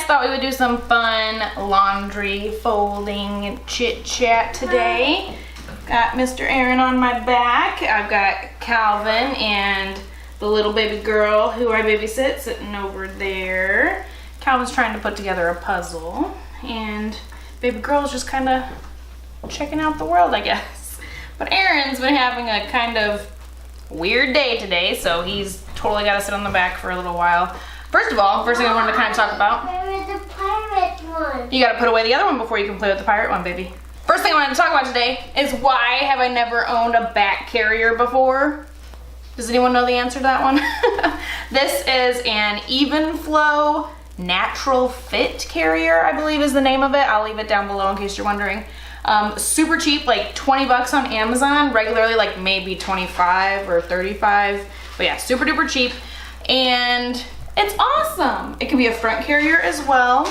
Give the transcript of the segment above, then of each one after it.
thought we would do some fun laundry folding chit chat today. Got Mr. Eren on my back. I've got Calvin and the little baby girl who I babysit sitting over there. Calvin's trying to put together a puzzle and baby girl's just kind of checking out the world, I guess. But Eren's been having a kind of weird day today, so he's totally got to sit on the back for a little while. First of all, first thing I wanted to kind of talk about. Where is the pirate one? You got to put away the other one before you can play with the pirate one, baby. First thing I wanted to talk about today is why have I never owned a back carrier before? Does anyone know the answer to that one? This is an Evenflo Natural Fit carrier, I believe is the name of it. I'll leave it down below in case you're wondering. Super cheap, like 20 bucks on Amazon, regularly like maybe 25 or 35. But yeah, super duper cheap. And it's awesome. It can be a front carrier as well.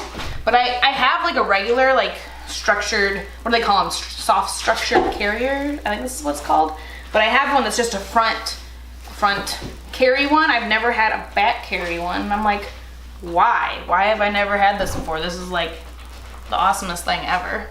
But I have like a regular, like structured, what do they call them? Soft structured carrier. I think this is what it's called. But I have one that's just a front carry one. I've never had a back carry one. And I'm like, why? Why have I never had this before? This is like the awesomest thing ever.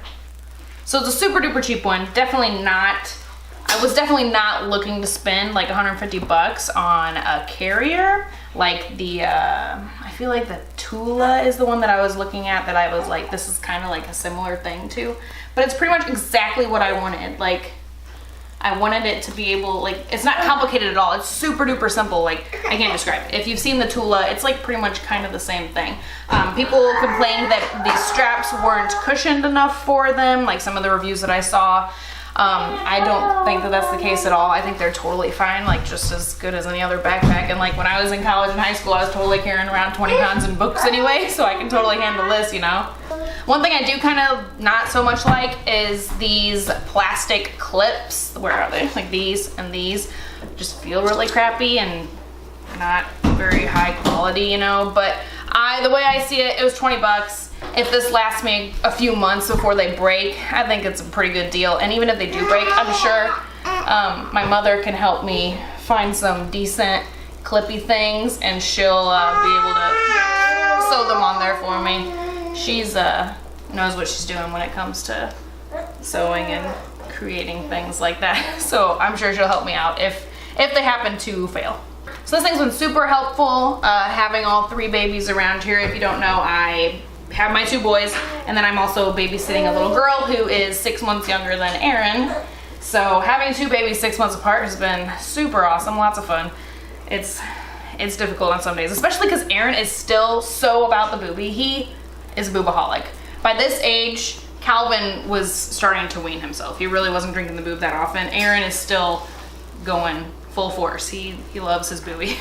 So it's a super duper cheap one. Definitely not, I was definitely not looking to spend like 150 bucks on a carrier. Like the, I feel like the Tula is the one that I was looking at that I was like, this is kind of like a similar thing too. But it's pretty much exactly what I wanted. Like, I wanted it to be able, like, it's not complicated at all. It's super duper simple. Like, I can't describe it. If you've seen the Tula, it's like pretty much kind of the same thing. People complained that these straps weren't cushioned enough for them, like some of the reviews that I saw. I don't think that that's the case at all. I think they're totally fine, like just as good as any other backpack. And like when I was in college and high school, I was totally carrying around 20 pounds in books anyway, so I can totally handle this, you know? One thing I do kind of not so much like is these plastic clips. Where are they? Like these and these just feel really crappy and not very high quality, you know? But the way I see it, it was 20 bucks. If this lasts me a few months before they break, I think it's a pretty good deal. And even if they do break, I'm sure my mother can help me find some decent clippy things and she'll be able to sew them on there for me. She's knows what she's doing when it comes to sewing and creating things like that. So I'm sure she'll help me out if they happen to fail. So this thing's been super helpful, having all three babies around here. If you don't know, I have my two boys, and then I'm also babysitting a little girl who is 6 months younger than Eren. So having two babies 6 months apart has been super awesome, lots of fun. It's difficult on some days, especially because Eren is still so about the boobie. He is a boobaholic. By this age, Calvin was starting to wean himself. He really wasn't drinking the boob that often. Eren is still going full force. He loves his boobie.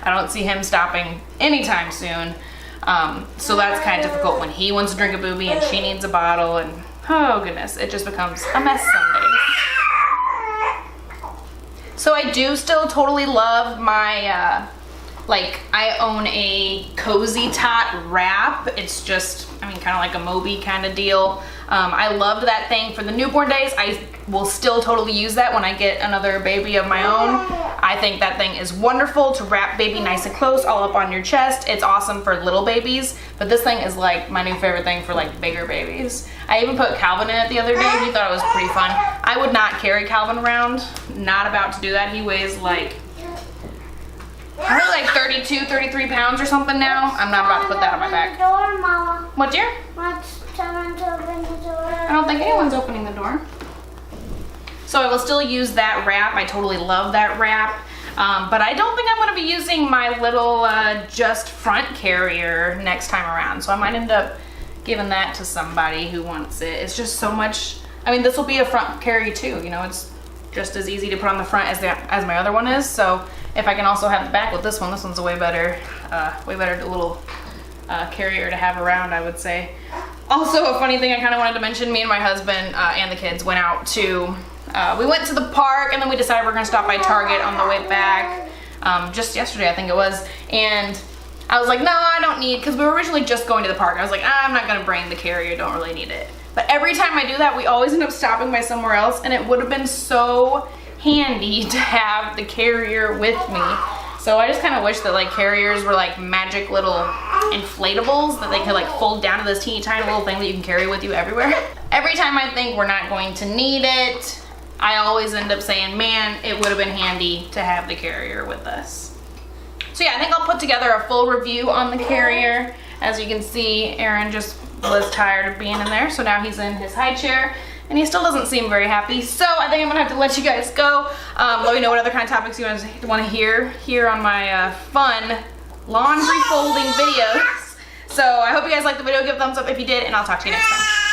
I don't see him stopping anytime soon. So that's kind of difficult when he wants to drink a boobie and she needs a bottle, and oh goodness, it just becomes a mess some days. So I do still totally love my, like I own a Cozy Tot wrap. It's just, I mean, kind of like a Moby kind of deal. I loved that thing for the newborn days. I will still totally use that when I get another baby of my own. I think that thing is wonderful to wrap baby nice and close all up on your chest. It's awesome for little babies, but this thing is like my new favorite thing for like bigger babies. I even put Calvin in it the other day. He thought it was pretty fun. I would not carry Calvin around. Not about to do that. He weighs like, probably like 32, 33 pounds or something now. I'm not about to put that on my back. Door, Mama. What, dear? What's someone to open the door? I don't think anyone's opening the door. So I will still use that wrap. I totally love that wrap. But I don't think I'm gonna be using my little just front carrier next time around. So I might end up giving that to somebody who wants it. It's just so much, I mean, this will be a front carry too. You know, it's just as easy to put on the front as my other one is. So if I can also have the back with this one's a way better little carrier to have around, I would say. Also, a funny thing I kind of wanted to mention, me and my husband and the kids went out to, we went to the park and then we decided we're gonna stop by Target on the way back, just yesterday I think it was, and I was like, no, I don't need, because we were originally just going to the park. I was like, I'm not gonna bring the carrier, don't really need it. But every time I do that, we always end up stopping by somewhere else, and it would have been so handy to have the carrier with me. So I just kind of wish that like carriers were like magic little inflatables that they could like fold down to this teeny tiny little thing that you can carry with you everywhere. Every time I think we're not going to need it, I always end up saying, man, it would have been handy to have the carrier with us. So yeah, I think I'll put together a full review on the carrier. As you can see, Eren just was tired of being in there, so now he's in his high chair, and he still doesn't seem very happy. So I think I'm gonna have to let you guys go. Let me know what other kind of topics you want to hear here on my fun laundry folding videos. So I hope you guys liked the video. Give a thumbs up if you did, and I'll talk to you next time.